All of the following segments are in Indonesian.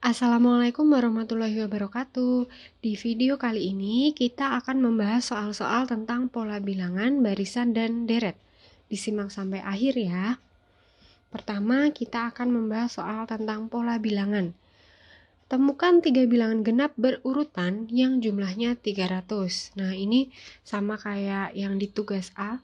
Assalamualaikum warahmatullahi wabarakatuh. Di video kali ini kita akan membahas soal-soal tentang pola bilangan, barisan, dan deret. Disimak sampai akhir ya. Pertama, kita akan membahas soal tentang pola bilangan. Temukan 3 bilangan genap berurutan yang jumlahnya 300. Nah, ini sama kayak yang di tugas A.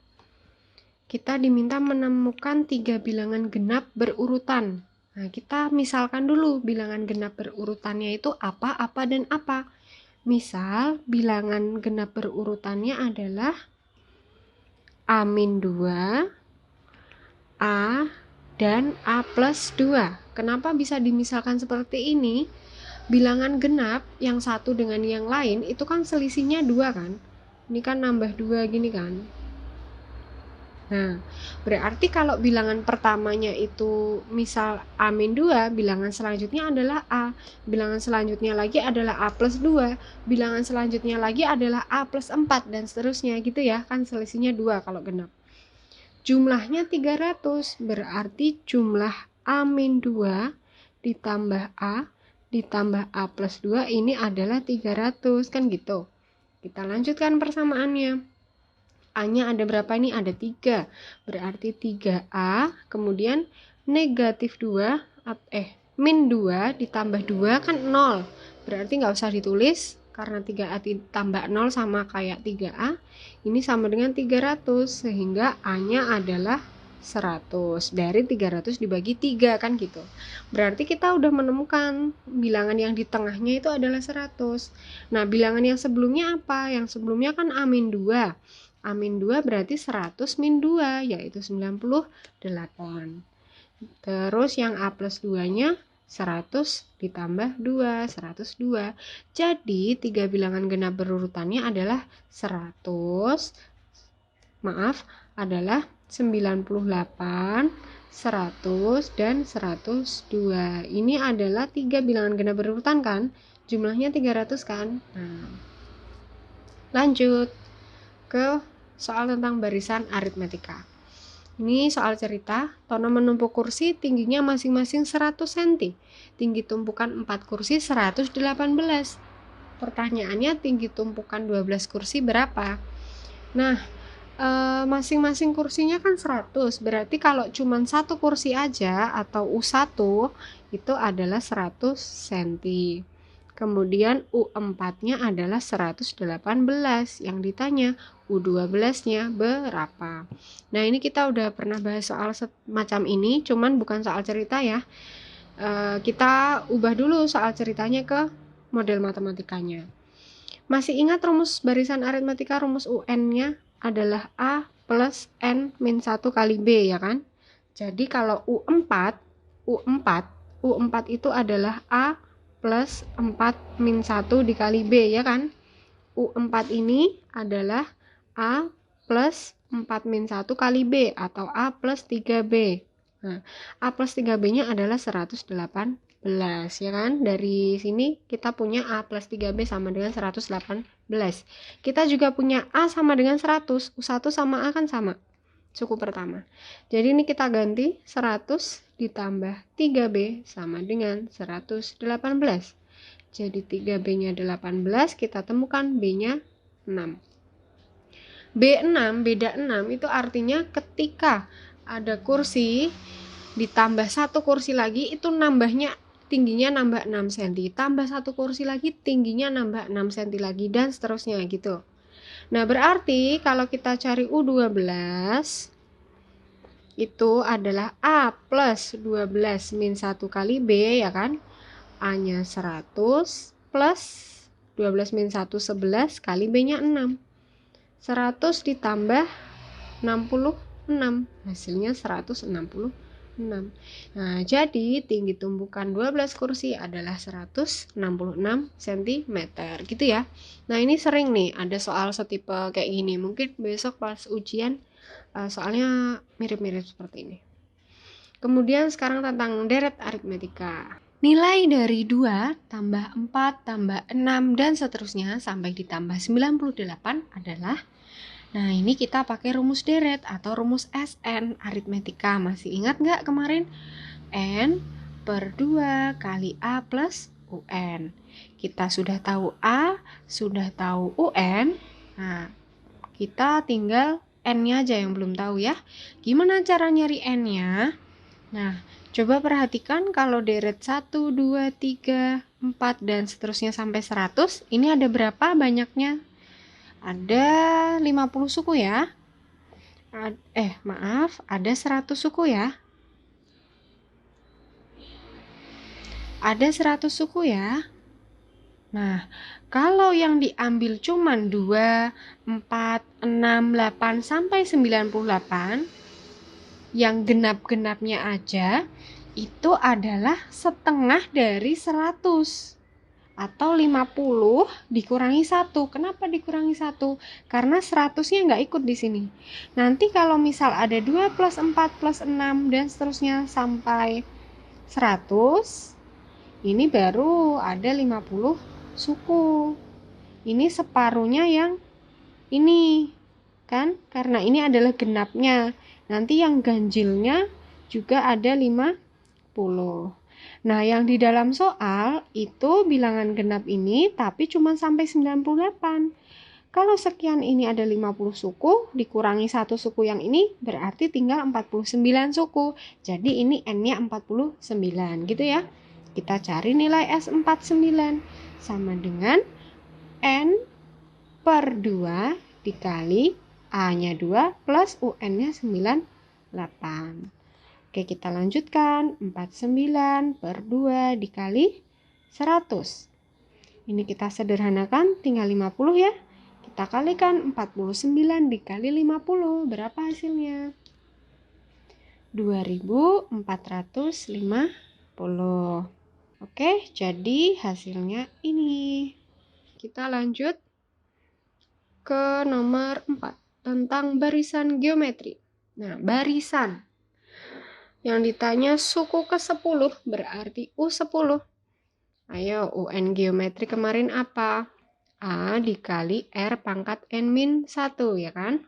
Kita diminta menemukan 3 bilangan genap berurutan. Nah, kita misalkan dulu bilangan genap berurutannya itu apa, dan apa. Misal, bilangan genap berurutannya adalah A-2, A, dan A plus 2. Kenapa bisa dimisalkan seperti ini? Bilangan genap yang satu dengan yang lain itu kan selisihnya 2 kan? Ini kan nambah 2 gini kan? Nah, berarti kalau bilangan pertamanya itu misal A-2, bilangan selanjutnya adalah A. Bilangan selanjutnya lagi adalah A plus 2. Bilangan selanjutnya lagi adalah A plus 4, dan seterusnya gitu ya. Kan selisihnya 2 kalau genap. Jumlahnya 300, berarti jumlah A-2 ditambah A ditambah A plus 2 ini adalah 300, kan gitu. Kita lanjutkan persamaannya. A-nya ada berapa ini? Ada 3. Berarti 3A, kemudian negatif 2, min 2 ditambah 2 kan 0. Berarti nggak usah ditulis, karena 3A ditambah 0 sama kayak 3A. Ini sama dengan 300, sehingga A-nya adalah 100. Dari 300 dibagi 3 kan gitu. Berarti kita udah menemukan bilangan yang di tengahnya itu adalah 100. Nah, bilangan yang sebelumnya apa? Yang sebelumnya kan A-2. A-2 berarti 100 min 2, yaitu 98. Terus yang A plus 2-nya 100 ditambah 2, 102. Jadi 3 bilangan genap berurutannya adalah 98, 100, dan 102. Ini adalah 3 bilangan genap berurutan kan? Jumlahnya 300 kan? Nah, lanjut ke soal tentang barisan aritmetika. Ini soal cerita, Tono menumpuk kursi tingginya masing-masing 100 cm. Tinggi tumpukan 4 kursi 118. Pertanyaannya tinggi tumpukan 12 kursi berapa? Nah, masing-masing kursinya kan 100. Berarti kalau cuma satu kursi aja atau U1 itu adalah 100 cm. Kemudian U4-nya adalah 118. Yang ditanya U12-nya berapa? Nah, ini kita udah pernah bahas soal semacam ini, cuman bukan soal cerita ya. Kita ubah dulu soal ceritanya ke model matematikanya. Masih ingat rumus barisan aritmetika, rumus UN-nya adalah A plus N min 1 kali B ya kan? Jadi kalau U4 itu adalah A plus 4 min 1 dikali B ya kan? U4 ini adalah A plus 4 min 1 kali B atau A plus 3B. Nah, A plus 3B-nya adalah 118 ya kan? Dari sini kita punya A plus 3B sama dengan 118. Kita juga punya A sama dengan 100. U1 sama A kan sama. Suku pertama. Jadi ini kita ganti 100 ditambah 3B sama dengan 118. Jadi 3B-nya 18, kita temukan B-nya 6. B6, beda 6 itu artinya ketika ada kursi ditambah satu kursi lagi itu nambahnya tingginya nambah 6 cm, tambah satu kursi lagi tingginya nambah 6 cm lagi, dan seterusnya gitu. Nah, berarti kalau kita cari U12 itu adalah A plus 12 min 1 kali B ya kan? A-nya 100 plus 12 min 1 11 kali B-nya 6. 100 ditambah 66, hasilnya 166. Nah, jadi tinggi tumpukan 12 kursi adalah 166 cm gitu ya. Nah, ini sering nih ada soal setipe kayak gini. Mungkin besok pas ujian soalnya mirip-mirip seperti ini. Kemudian sekarang tentang deret aritmetika. Nilai dari 2 tambah 4 tambah 6 dan seterusnya sampai ditambah 98 adalah, nah ini kita pakai rumus deret atau rumus SN aritmetika. Masih ingat nggak kemarin? N per 2 kali A plus UN. Kita sudah tahu A, sudah tahu UN. Nah, kita tinggal N-nya aja yang belum tahu ya. Gimana cara nyari N-nya? Nah, coba perhatikan kalau deret 1, 2, 3, 4, dan seterusnya sampai 100. Ini ada berapa banyaknya? Ada 50 suku ya. Ada 100 suku ya. Ada 100 suku ya. Nah, kalau yang diambil cuman 2, 4, 6, 8, sampai 98, yang genap-genapnya aja, itu adalah setengah dari 100. Atau 50 dikurangi 1. Kenapa dikurangi 1? Karena 100-nya nggak ikut di sini. Nanti kalau misal ada 2 plus 4 plus 6 dan seterusnya sampai 100, ini baru ada 50 suku. Ini separuhnya yang ini, kan? Karena ini adalah genapnya. Nanti yang ganjilnya juga ada 50. Nah, yang di dalam soal itu bilangan genap ini tapi cuma sampai 98. Kalau sekian ini ada 50 suku, dikurangi 1 suku yang ini berarti tinggal 49 suku. Jadi ini N-nya 49 gitu ya. Kita cari nilai S49 sama dengan N per 2 dikali A-nya 2 plus UN-nya 98. Oke, kita lanjutkan. 49 per 2 dikali 100. Ini kita sederhanakan, tinggal 50 ya. Kita kalikan 49 dikali 50. Berapa hasilnya? 2450. Oke, jadi hasilnya ini. Kita lanjut ke nomor 4 tentang barisan geometri. Nah, barisan. Yang ditanya suku ke-10 berarti U10. Ayo, UN geometri kemarin apa? A dikali R pangkat N-1 ya kan?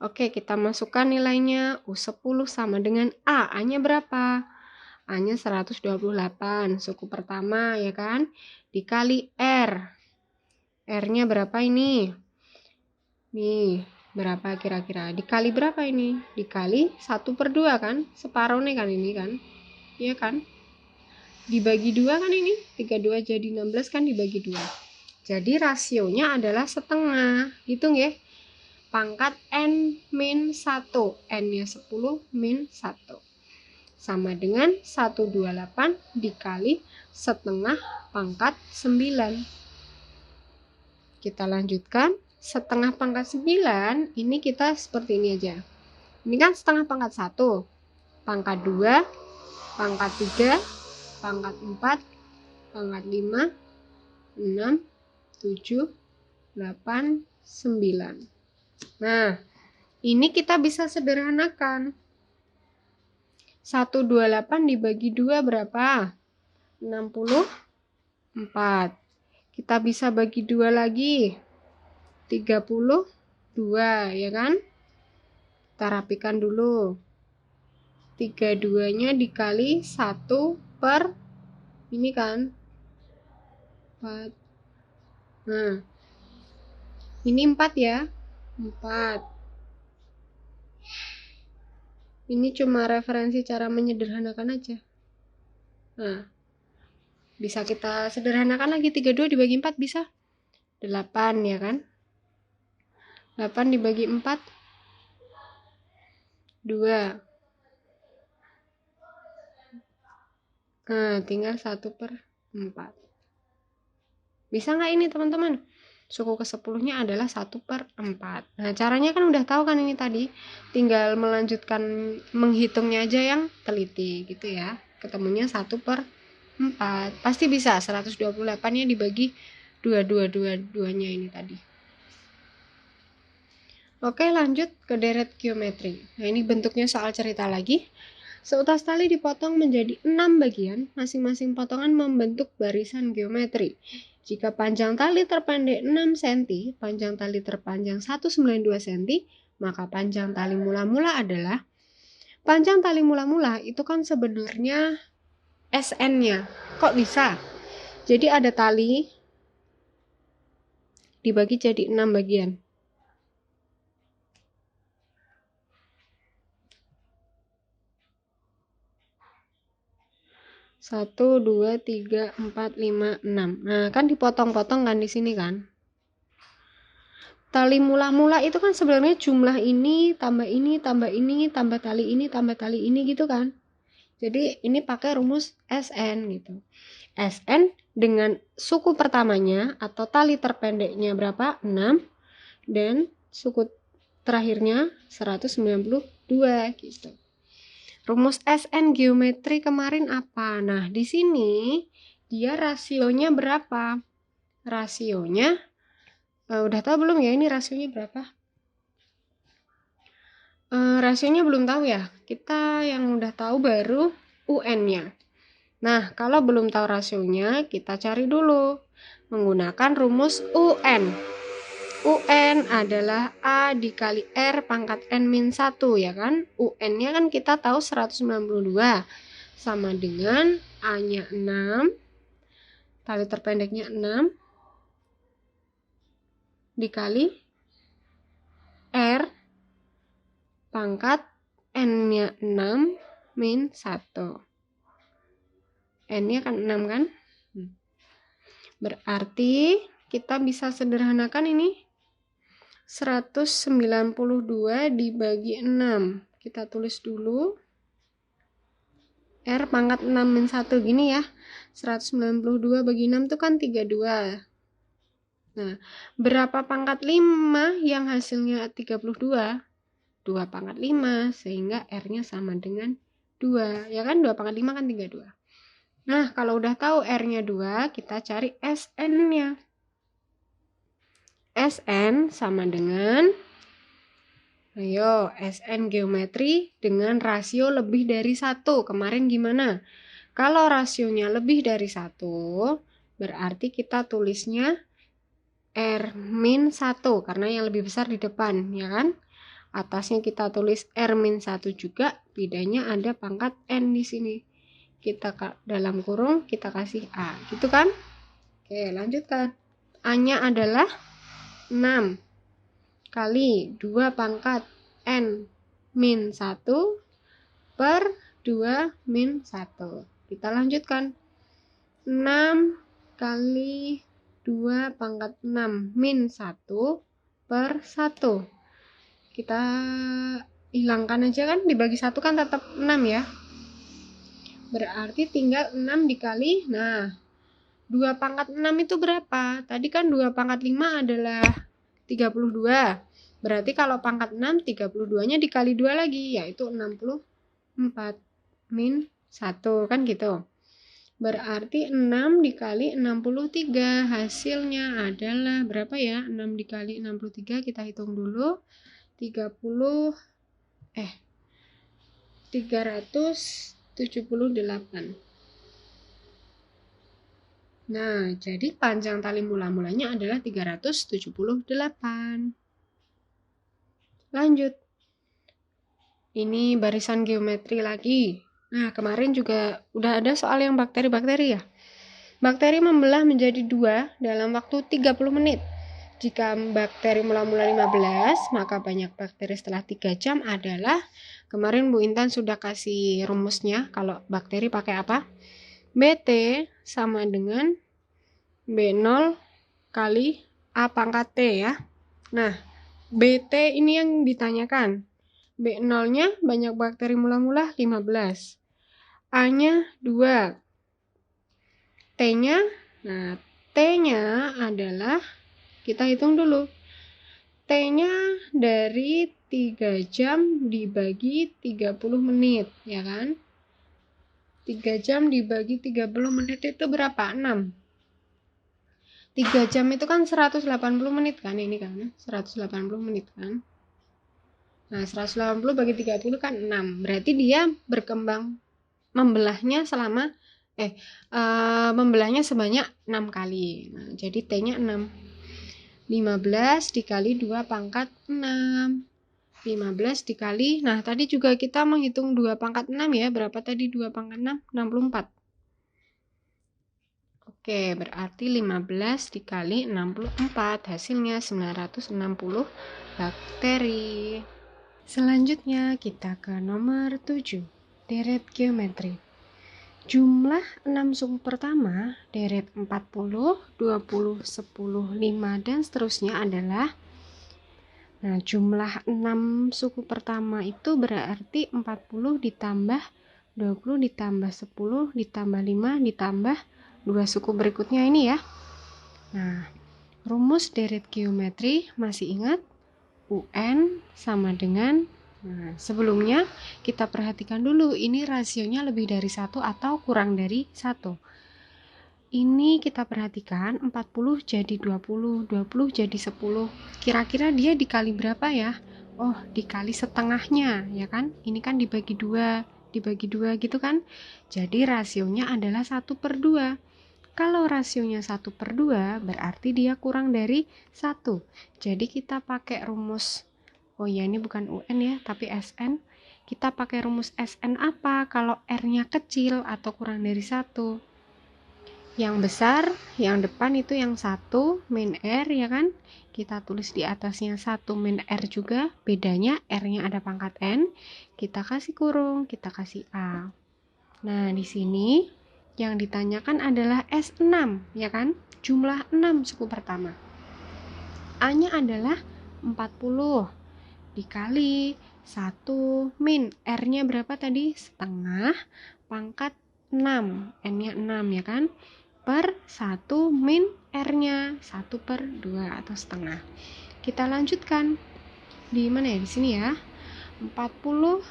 Oke, kita masukkan nilainya. U10 sama dengan A. A-nya berapa? A-nya 128. Suku pertama ya kan? Dikali R. R-nya berapa ini? Nih, berapa kira-kira? Dikali berapa ini? Dikali 1 per 2 kan? Separuh nih kan ini kan? Iya kan? Dibagi 2 kan ini? 32 jadi 16 kan dibagi 2. Jadi rasionya adalah setengah. Hitung ya. Pangkat N-1. N-nya 10 min 1. Sama dengan 128 dikali setengah pangkat 9. Kita lanjutkan. Setengah pangkat 9, ini kita seperti ini aja. Ini kan setengah pangkat 1, pangkat 2, pangkat 3, pangkat 4, pangkat 5, 6, 7, 8, 9. Nah, ini kita bisa sederhanakan. 128 dibagi 2 berapa? 64. Kita bisa bagi 2 lagi. 32 ya kan? Kita rapikan dulu. 32-nya dikali 1 per ini kan 4. Nah, ini 4 ya. 4. Ini cuma referensi cara menyederhanakan aja. Nah, bisa kita sederhanakan lagi. 32 dibagi 4 bisa 8 ya kan? 8 dibagi 4 2. Nah, tinggal 1 per 4. Bisa nggak ini teman-teman? Suku ke-10-nya adalah 1 per 4. Nah, caranya kan udah tahu kan ini tadi. Tinggal melanjutkan menghitungnya aja yang teliti gitu ya. Ketemunya 1 per 4. Pasti bisa 128-nya dibagi 2-2-2-2-nya ini tadi. Oke, lanjut ke deret geometri. Nah, ini bentuknya soal cerita lagi. Seutas tali dipotong menjadi 6 bagian, masing-masing potongan membentuk barisan geometri. Jika panjang tali terpendek 6 cm, panjang tali terpanjang 192 cm, maka panjang tali mula-mula adalah. panjang tali mula-mula itu kan sebenarnya SN-nya. Kok bisa? Jadi ada tali dibagi jadi 6 bagian. Satu, 2, 3, 4, 5, 6. Nah, kan dipotong-potong kan di sini kan. Tali mula-mula itu kan sebenarnya jumlah ini, tambah ini, tambah ini, tambah tali ini, tambah tali ini gitu kan. Jadi ini pakai rumus SN gitu. SN dengan suku pertamanya atau tali terpendeknya berapa? 6 dan suku terakhirnya 192 gitu. Rumus SN geometri kemarin apa? Nah, di sini dia rasionya berapa? Rasionya udah tahu belum ya ini rasionya berapa? Rasionya belum tahu ya. Kita yang udah tahu baru UN-nya. Nah, kalau belum tahu rasionya, kita cari dulu menggunakan rumus UN. UN adalah A dikali R pangkat N-1 ya kan. UN-nya kan kita tahu 192 sama dengan A-nya 6, tali terpendeknya 6 dikali R pangkat N-nya 6 min 1. N-nya kan 6 kan? Berarti kita bisa sederhanakan ini 192 dibagi 6. Kita tulis dulu. R pangkat 6 min 1 gini ya. 192 bagi 6 itu kan 32. Nah, berapa pangkat 5 yang hasilnya 32? 2 pangkat 5, sehingga R-nya sama dengan 2. Ya kan, 2 pangkat 5 kan 32. Nah, kalau udah tahu R-nya 2, kita cari SN-nya. SN sama dengan, ayo, SN geometri dengan rasio lebih dari 1. Kemarin gimana? Kalau rasionya lebih dari 1, berarti kita tulisnya R-1, karena yang lebih besar di depan, ya kan? Atasnya kita tulis R-1 juga, bedanya ada pangkat N di sini. Kita dalam kurung, kita kasih A, gitu kan? Oke, lanjutkan. A-nya adalah 6 kali 2 pangkat N min 1 per 2 min 1. Kita lanjutkan. 6 kali 2 pangkat 6 min 1 per 1. Kita hilangkan aja kan, dibagi 1 kan tetap 6 ya. Berarti tinggal 6 dikali, nah 2 pangkat 6 itu berapa? Tadi kan 2 pangkat 5 adalah 32. Berarti kalau pangkat 6, 32-nya dikali 2 lagi, yaitu 64 min 1, kan gitu. Berarti 6 dikali 63, hasilnya adalah berapa ya? 6 dikali 63, kita hitung dulu. 378. Nah, jadi panjang tali mula-mulanya adalah 378. Lanjut. Ini barisan geometri lagi. Nah, kemarin juga udah ada soal yang bakteri-bakteri ya. Bakteri membelah menjadi 2 dalam waktu 30 menit. Jika bakteri mula-mula 15, maka banyak bakteri setelah 3 jam adalah, kemarin Bu Intan sudah kasih rumusnya, kalau bakteri pakai apa? BT sama dengan B0 kali A pangkat T ya. Nah, BT ini yang ditanyakan. B0-nya banyak bakteri mula-mula 15. A-nya 2. T-nya, nah T-nya adalah, kita hitung dulu. T-nya dari 3 jam dibagi 30 menit, ya kan? 3 jam dibagi 30 menit itu berapa? 6. 3 jam itu kan 180 menit kan, ini kan 180 menit kan. Nah, 180 bagi 30 kan 6. Berarti dia berkembang membelahnya selama membelahnya sebanyak 6 kali. Nah, jadi T-nya 6. 15 dikali 2 pangkat 6. 15 dikali, nah tadi juga kita menghitung 2 pangkat 6 ya, berapa tadi 2 pangkat 6? 64. Oke, berarti 15 dikali 64, hasilnya 960 bakteri. Selanjutnya kita ke nomor 7, deret geometri. Jumlah 6 suku pertama, deret 40, 20, 10, 5, dan seterusnya adalah, nah jumlah 6 suku pertama itu berarti 40 ditambah 20 ditambah 10 ditambah 5 ditambah 2 suku berikutnya ini ya. Nah, rumus deret geometri masih ingat? UN sama dengan, nah sebelumnya kita perhatikan dulu ini rasionya lebih dari 1 atau kurang dari 1. Ini kita perhatikan 40 jadi 20, 20 jadi 10. Kira-kira dia dikali berapa ya? Oh, dikali setengahnya, ya kan? Ini kan dibagi 2 gitu kan? Jadi rasionya adalah 1/2. Kalau rasionya 1/2, berarti dia kurang dari 1. Jadi kita pakai rumus, oh ya ini bukan UN ya, tapi SN. Kita pakai rumus SN apa? Kalau R-nya kecil atau kurang dari 1. Yang besar, yang depan itu yang 1 min R ya kan? Kita tulis di atasnya 1 min R juga, bedanya R-nya ada pangkat N, kita kasih kurung, kita kasih A. Nah, di sini yang ditanyakan adalah S6 ya kan? Jumlah 6 suku pertama. A-nya adalah 40 dikali 1 min R-nya berapa tadi? Setengah pangkat 6, N-nya 6 ya kan? Per 1 min R-nya 1/2 atau setengah. Kita lanjutkan di mana ya? Di sini ya. 40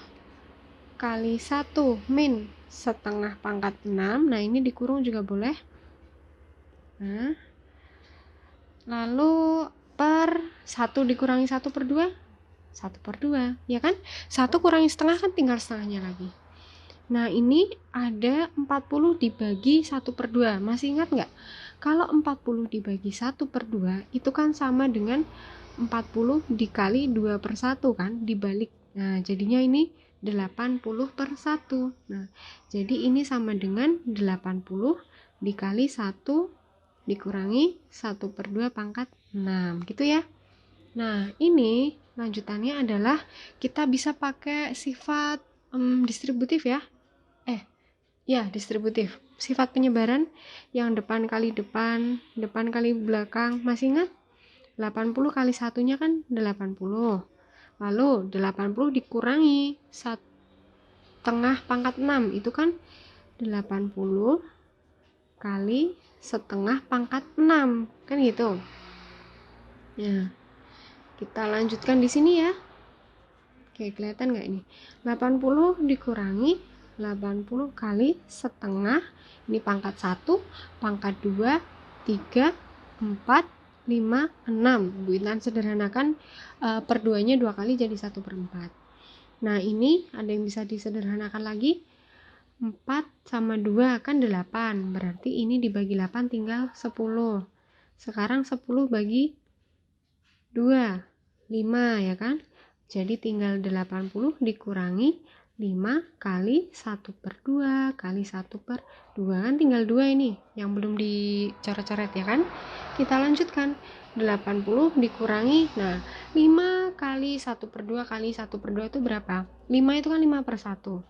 kali 1 min setengah pangkat 6. Nah, ini dikurung juga boleh. Nah, lalu per 1 dikurangi 1/2, 1/2 ya kan? 1 kurangi setengah kan tinggal setengahnya lagi. Nah, ini ada 40 dibagi 1/2. Masih ingat nggak? Kalau 40 dibagi 1/2 itu kan sama dengan 40 dikali 2/1 kan, dibalik. Nah, jadinya ini 80/1. Nah, jadi ini sama dengan 80 dikali 1 dikurangi 1/2 pangkat 6. Gitu ya. Nah, ini lanjutannya adalah kita bisa pakai sifat distributif ya. Distributif. Sifat penyebaran yang depan kali depan, depan kali belakang. Masih ingat? 80 kali satunya kan 80. Lalu 80 dikurangi setengah pangkat 6. Itu kan 80 kali setengah pangkat 6. Kan gitu. Nah, kita lanjutkan di sini ya. Oke, kelihatan nggak ini? 80 dikurangi 80 kali setengah, ini pangkat 1, pangkat 2, 3, 4, 5, 6. Bu Intan sederhanakan per 2-nya 2 kali jadi 1/4. Nah, ini ada yang bisa disederhanakan lagi. 4 sama 2 kan 8, berarti ini dibagi 8 tinggal 10. Sekarang 10 bagi 2, 5 ya kan? Jadi tinggal 80 dikurangi 5 kali 1/2 kali 1/2 kan tinggal 2 ini yang belum dicoret-coret ya kan. Kita lanjutkan 80 dikurangi, nah 5 kali 1/2 kali 1/2 itu berapa? 5 itu kan 5/1.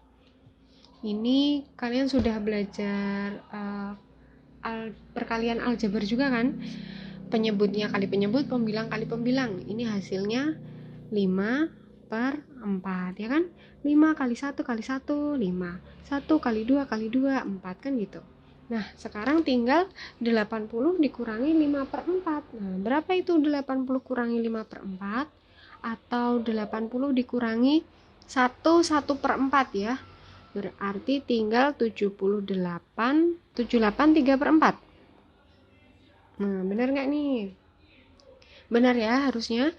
Ini kalian sudah belajar perkalian aljabar juga kan, penyebutnya kali penyebut, pembilang kali pembilang. Ini hasilnya 5/4 ya kan? 5 kali 1 kali 1, 5. 1 kali 2 kali 2, 4 kan gitu. Nah, sekarang tinggal 80 dikurangi 5/4. Nah, berapa itu 80 kurangi 5/4? Atau 80 dikurangi 1/4 ya. Berarti tinggal 78 3/4. Nah, benar nggak nih? Benar ya, harusnya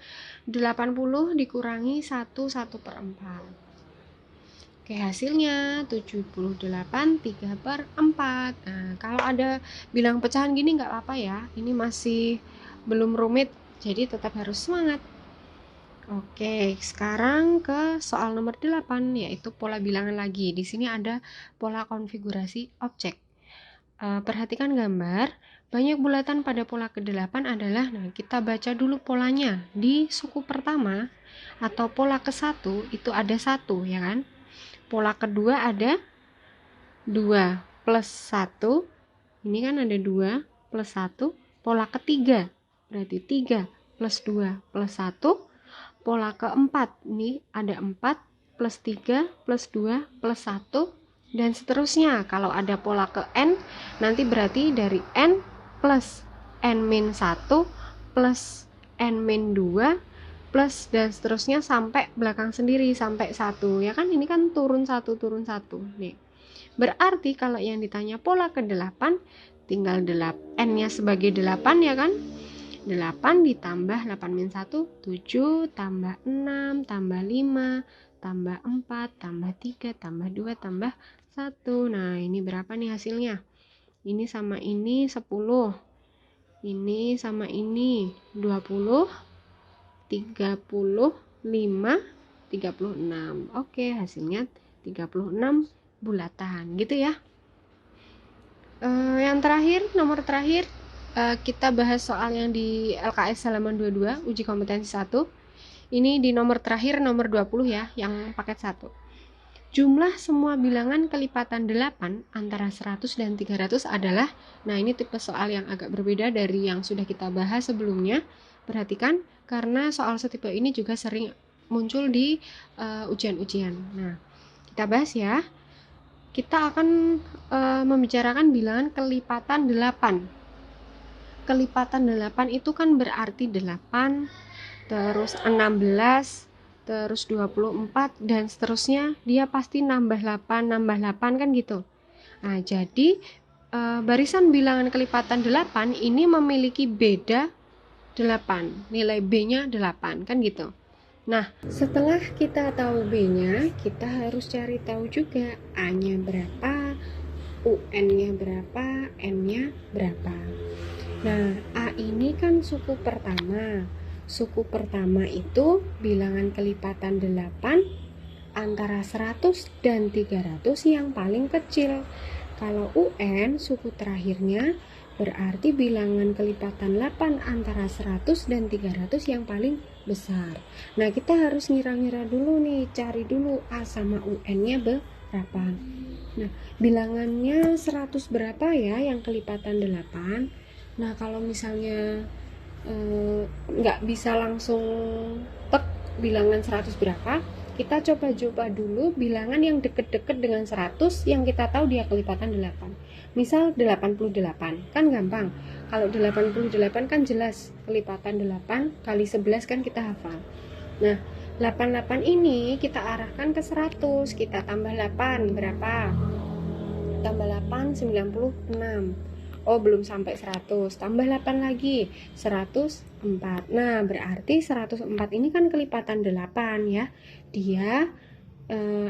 80 dikurangi 1/4. Oke, hasilnya 78 3/4. Nah, kalau ada bilang pecahan gini nggak apa-apa ya. Ini masih belum rumit, jadi tetap harus semangat. Oke, sekarang ke soal nomor 8, yaitu pola bilangan lagi. Di sini ada pola konfigurasi objek. Perhatikan gambar, banyak bulatan pada pola ke-8 adalah, nah kita baca dulu polanya. Di suku pertama atau pola ke-1 itu ada 1, ya kan? Pola kedua ada 2 plus 1, ini kan ada 2 plus 1. Pola ketiga berarti 3 plus 2 plus 1. Pola keempat, ini ada 4 plus 3 plus 2 plus 1, dan seterusnya. Kalau ada pola ke N, nanti berarti dari N plus N-1 plus N-2 plus dan seterusnya sampai belakang sendiri, sampai 1. Ya kan, ini kan turun 1, turun 1. Nih. Berarti kalau yang ditanya pola ke-8, tinggal N-nya sebagai 8, ya kan? 8 ditambah 8 min 1, 7, tambah 6, tambah 5, tambah 4, tambah 3, tambah 2, tambah 1. Nah, ini berapa nih hasilnya? Ini sama ini 10. Ini sama ini 20, 35, 36. Oke, hasilnya 36 bulatan, gitu ya. Yang terakhir, nomor terakhir, kita bahas soal yang di LKS halaman 22, uji kompetensi 1. Ini di nomor terakhir, nomor 20 ya, yang paket 1. Jumlah semua bilangan kelipatan 8 antara 100 dan 300 adalah, nah ini tipe soal yang agak berbeda dari yang sudah kita bahas sebelumnya. Perhatikan, karena soal setipe ini juga sering muncul di ujian-ujian. Nah, kita bahas ya. Kita akan membicarakan bilangan kelipatan 8. Kelipatan 8 itu kan berarti 8, terus 16, terus 24, dan seterusnya. Dia pasti nambah 8 kan gitu. Nah, jadi barisan bilangan kelipatan 8 ini memiliki beda 8. Nilai B-nya 8 kan gitu. Nah, setelah kita tahu B-nya, kita harus cari tahu juga A-nya berapa, UN-nya berapa, N-nya berapa. Nah, A ini kan suku pertama. Suku pertama itu bilangan kelipatan 8 antara 100 dan 300 yang paling kecil. Kalau UN suku terakhirnya berarti bilangan kelipatan 8 antara 100 dan 300 yang paling besar. Nah, kita harus ngira-ngira dulu nih, cari dulu A sama UN-nya berapa. Nah, bilangannya 100 berapa ya yang kelipatan 8? Nah, kalau misalnya nggak bisa langsung tek bilangan 100 berapa, kita coba dulu bilangan yang deket-deket dengan 100 yang kita tahu dia kelipatan 8. Misal 88, kan gampang. Kalau 88 kan jelas kelipatan 8 kali 11 kan kita hafal. Nah, 88 ini kita arahkan ke 100, kita tambah 8 berapa? Tambah 8, 96. Oh, belum sampai 100, tambah 8 lagi, 104. Nah, berarti 104 ini kan kelipatan 8 ya. Dia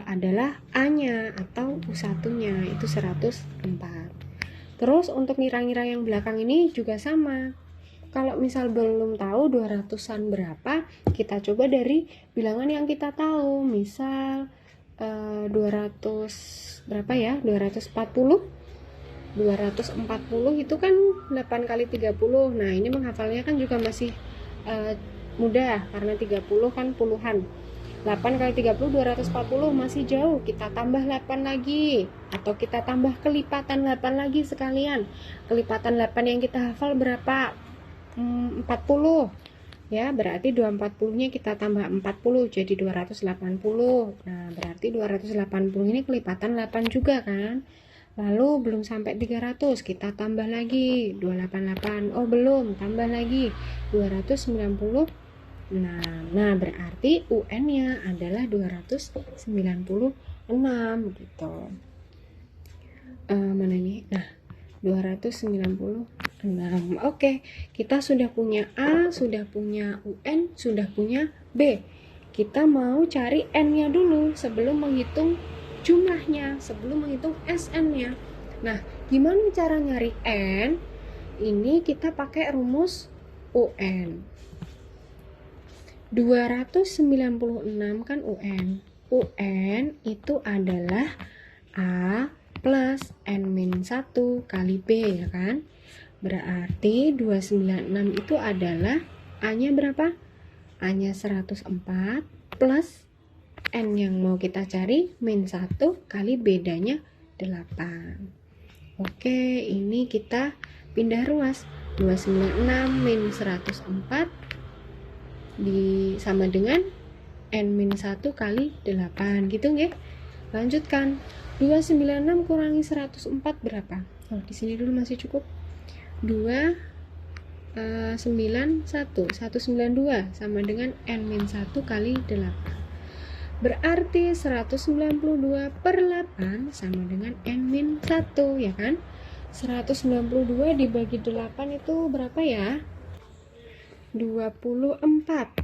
adalah A-nya atau U1-nya, itu 104. Terus untuk ngira-ngira yang belakang ini juga sama. Kalau misal belum tahu 200-an berapa, kita coba dari bilangan yang kita tahu. Misal 200 berapa ya? 240 itu kan 8 kali 30. Nah, ini menghafalnya kan juga masih mudah karena 30 kan puluhan. 8 kali 30 240, masih jauh. Kita tambah 8 lagi atau kita tambah kelipatan 8 lagi sekalian. Kelipatan 8 yang kita hafal berapa? 40. Ya, berarti 240-nya kita tambah 40 jadi 280. Nah, berarti 280 ini kelipatan 8 juga kan? Lalu belum sampai 300, kita tambah lagi 288. Oh, belum, tambah lagi 296. Nah, berarti UN-nya adalah 296 gitu. Mana nih? Nah, 296. Oke, kita sudah punya A, sudah punya UN, sudah punya B. Kita mau cari N-nya dulu sebelum menghitung jumlahnya, sebelum menghitung SN-nya. Nah, gimana cara nyari N? Ini kita pakai rumus UN. 296 kan UN. UN itu adalah A plus N-1 kali B, ya kan? Berarti 296 itu adalah A-nya berapa? A-nya 104 plus N yang mau kita cari min 1 kali bedanya 8. Oke, ini kita pindah ruas. 296 min 104 sama dengan N-1 kali 8 gitu nggih. Lanjutkan. 296 kurangi 104 berapa? Oh, di sini dulu masih cukup. 291 192 sama dengan N-1 kali 8. Berarti 192 per 8 sama dengan N-1, ya kan? 192 dibagi 8 itu berapa ya? 24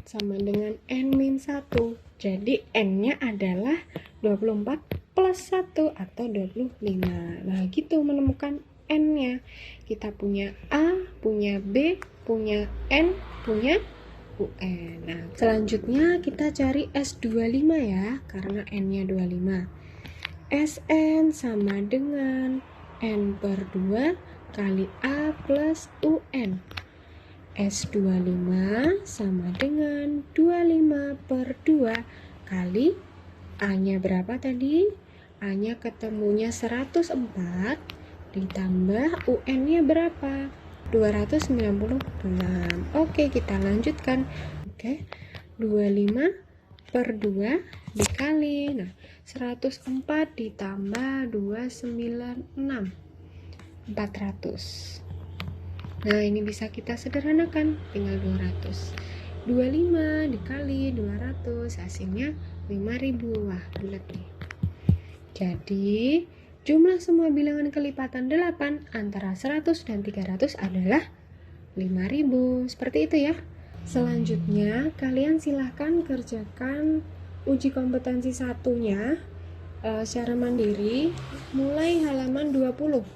sama dengan N-1. Jadi N-nya adalah 24 plus 1 atau 25. Nah, gitu menemukan N-nya. Kita punya A, punya B, punya N, punya UN. Nah, selanjutnya kita cari S25 ya, karena N-nya 25. Sn sama dengan N per 2 kali A plus UN. S25 sama dengan 25 per 2 kali A-nya berapa tadi? A-nya ketemunya 104 ditambah UN-nya berapa? 296. Oke, kita lanjutkan. Oke, 25 per 2 dikali. Nah, 104 ditambah 296. 400. Nah, ini bisa kita sederhanakan, tinggal 200. 25 dikali 200, hasilnya 5000. Wah, bulat nih. Jadi, jumlah semua bilangan kelipatan 8 antara 100 dan 300 adalah 5000. Seperti itu ya. Selanjutnya, kalian silahkan kerjakan uji kompetensi satunya secara mandiri, mulai halaman 20.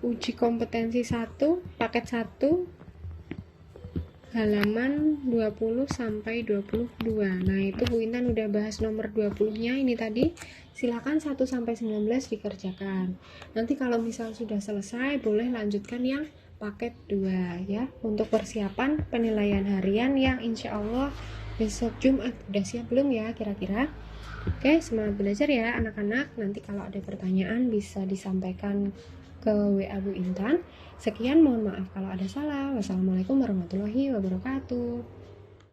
Uji kompetensi 1, paket 1, halaman 20 sampai 22. Nah, itu Bu Intan udah bahas nomor 20-nya ini tadi. Silakan 1 sampai 19 dikerjakan. Nanti kalau misal sudah selesai, boleh lanjutkan yang paket 2 ya, untuk persiapan penilaian harian yang insya Allah besok Jumat. Udah siap belum ya kira-kira? Oke, semangat belajar ya anak-anak. Nanti kalau ada pertanyaan bisa disampaikan ke WA Bu Intan. Sekian, mohon maaf kalau ada salah. Wassalamualaikum warahmatullahi wabarakatuh.